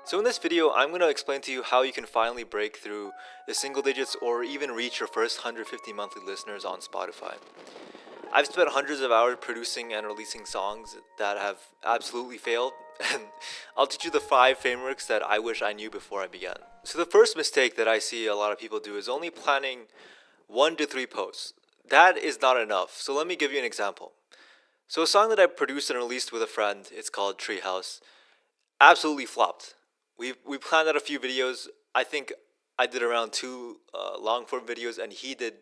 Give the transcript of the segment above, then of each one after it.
So in this video, I'm going to explain to you how you can finally break through the single digits or even reach your first 150 monthly listeners on Spotify. I've spent hundreds of hours producing and releasing songs that have absolutely failed, and I'll teach you the 5 frameworks that I wish I knew before I began. So the first mistake that I see a lot of people do is only planning 1 to 3 posts. That is not enough. So let me give you an example. So a song that I produced and released with a friend, it's called Treehouse, absolutely flopped. We planned out a few videos. I think I did around 2 long form videos, and he did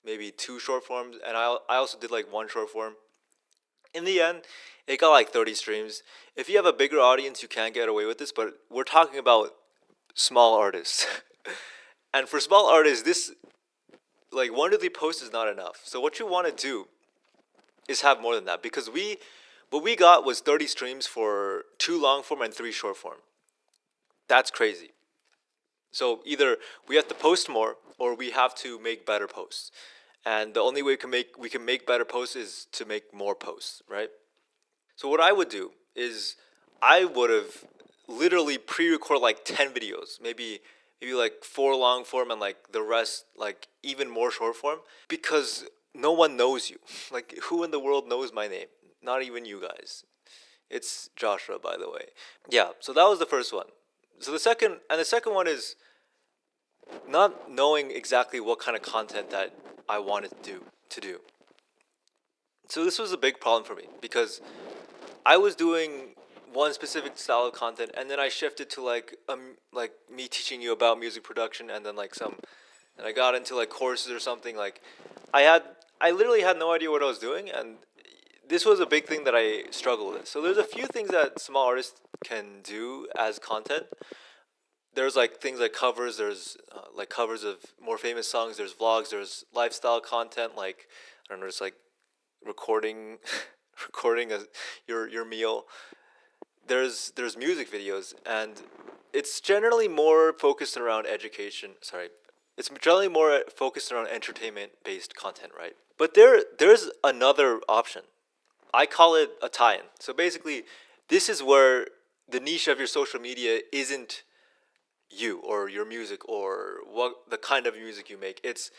maybe 2 short forms, and I also did like 1 short form. In the end, it got like 30 streams. If you have a bigger audience, you can get away with this, but we're talking about small artists. And for small artists, this like 1 to 3 posts is not enough. So what you want to do is have more than that, because what we got was 30 streams for 2 long form and 3 short form. That's crazy. So either we have to post more or we have to make better posts. And the only way we can make better posts is to make more posts, right? So what I would do is I would have literally pre-record like 10 videos, maybe like 4 long form and like the rest like even more short form, because no one knows you. Like, who in the world knows my name? Not even you guys. It's Joshua, by the way. Yeah, so that was the first one. So the second one is not knowing exactly what kind of content that I wanted to do. So this was a big problem for me because I was doing one specific style of content, and then I shifted to like me teaching you about music production, and then and I got into like courses or something. Like, I had I literally had no idea what I was doing, and this was a big thing that I struggled with. So there's a few things that small artists can do as content. There's like things like covers. There's like covers of more famous songs. There's vlogs. There's lifestyle content. Like, I don't know, just like recording, recording your meal. There's music videos, and it's generally more focused around education. Sorry, it's generally more focused around entertainment based content, right? But there's another option. I call it a tie-in. So basically, this is where the niche of your social media isn't you or your music or what the kind of music you make. It's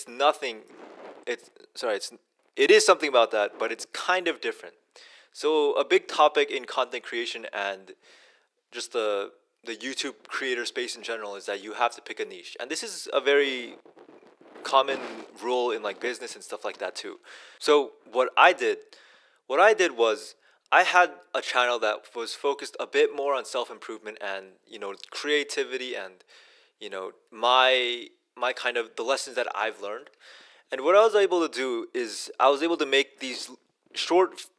nothing. It's sorry. It is something about that, but it's kind of different. So a big topic in content creation and just the YouTube creator space in general is that you have to pick a niche, and this is a very common rule in like business and stuff like that too. So what I did was I had a channel that was focused a bit more on self improvement and creativity and my kind of the lessons that I've learned. And what I was able to do is I was able to make these short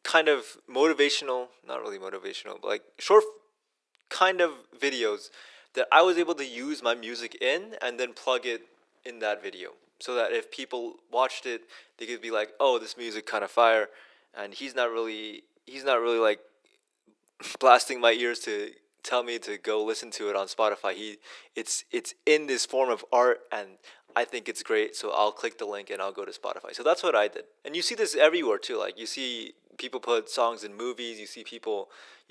kind of motivational, not really motivational, but like short kind of videos that I was able to use my music in and then plug it in that video, so that if people watched it, they could be like, "Oh, this music kind of fire," and he's not really like blasting my ears to tell me to go listen to it on Spotify. It's in this form of art, and I think it's great, so I'll click the link and I'll go to Spotify. So that's what I did. And you see this everywhere too. Like, you see people put songs in movies, you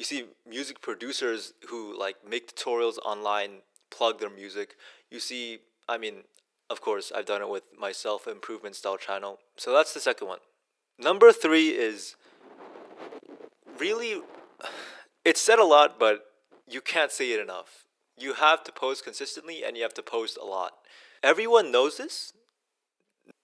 see music producers who like make tutorials online, plug their music. You see, I mean, of course, I've done it with my self improvement style channel. So that's the second one. Number 3 is really, it's said a lot, but you can't say it enough. You have to post consistently and you have to post a lot. Everyone knows this.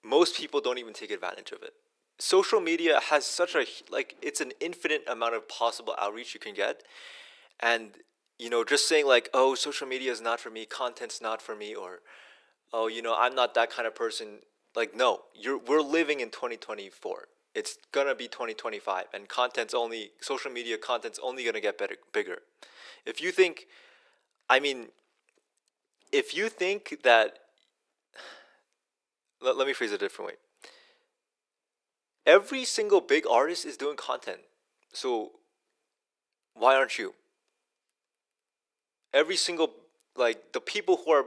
Most people don't even take advantage of it. Social media has such a like it's an infinite amount of possible outreach you can get, and just saying like, "Oh, social media is not for me, content's not for me," or, "Oh, I'm not that kind of person." Like, no, we're living in 2024. It's gonna be 2025, and social media content's only gonna get bigger. If you think, I mean, if you think that, let me phrase it a different way. Every single big artist is doing content, so why aren't you? Every single, like, the people who are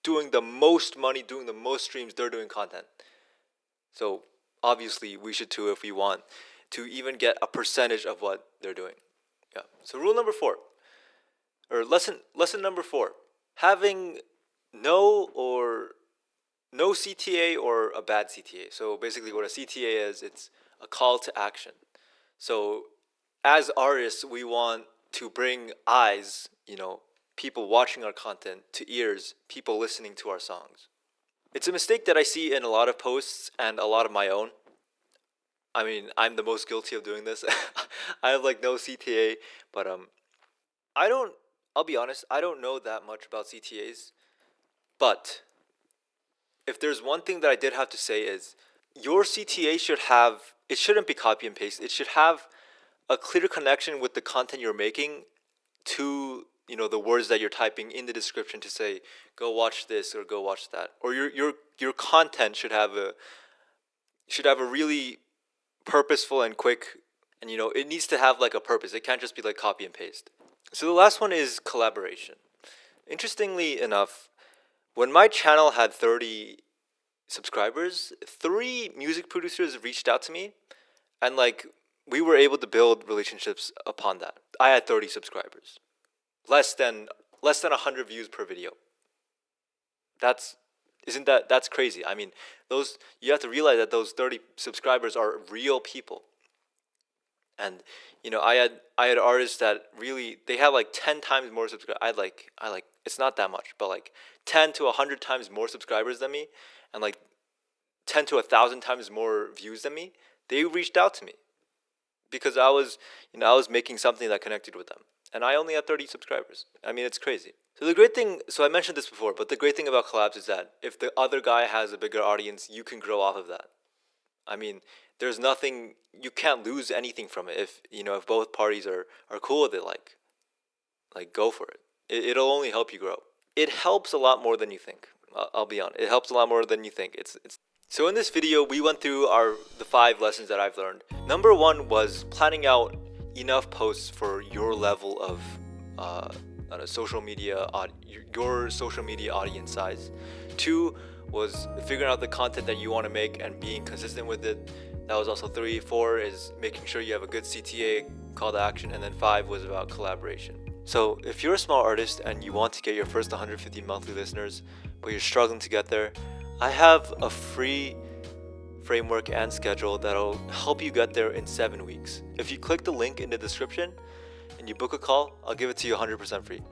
doing the most money, doing the most streams, they're doing content. So obviously we should too if we want to even get a percentage of what they're doing. Yeah. So rule number 4: Or lesson number 4. Having no CTA or a bad CTA. So basically what a CTA is, it's a call to action. So as artists, we want to bring eyes, people watching our content, to ears, people listening to our songs. It's a mistake that I see in a lot of posts and a lot of my own. I mean, I'm the most guilty of doing this. I have like no CTA, but I don't I'll be honest, I don't know that much about CTAs, but if there's one thing that I did have to say is your CTA shouldn't be copy and paste. It should have a clear connection with the content you're making to, the words that you're typing in the description to say, go watch this or go watch that. Or your content should have a really purposeful and quick, and it needs to have like a purpose. It can't just be like copy and paste. So the last one is collaboration. Interestingly enough, when my channel had 30 subscribers, 3 music producers reached out to me, and like we were able to build relationships upon that. I had 30 subscribers. Less than 100 views per video. That's crazy. I mean, you have to realize that those 30 subscribers are real people. And I had artists that really, they had like 10 times more subscribers. I like it's not that much, but like 10 to 100 times more subscribers than me, and like 10 to 1,000 times more views than me. They reached out to me because I was making something that connected with them, and I only had 30 subscribers. I mean, it's crazy. So I mentioned this before, but the great thing about collabs is that if the other guy has a bigger audience, you can grow off of that. I mean, there's nothing, you can't lose anything from it if both parties are cool with it, like go for it. It'll only help you grow. It helps a lot more than you think. I'll be honest. It helps a lot more than you think. So in this video, we went through the 5 lessons that I've learned. Number 1 was planning out enough posts for your level of social media, your social media audience size. 2 was figuring out the content that you want to make and being consistent with it. That was also 3. 4 is making sure you have a good CTA, call to action, and then 5 was about collaboration. So if you're a small artist and you want to get your first 150 monthly listeners, but you're struggling to get there, I have a free framework and schedule that'll help you get there in 7 weeks. If you click the link in the description and you book a call, I'll give it to you 100% free.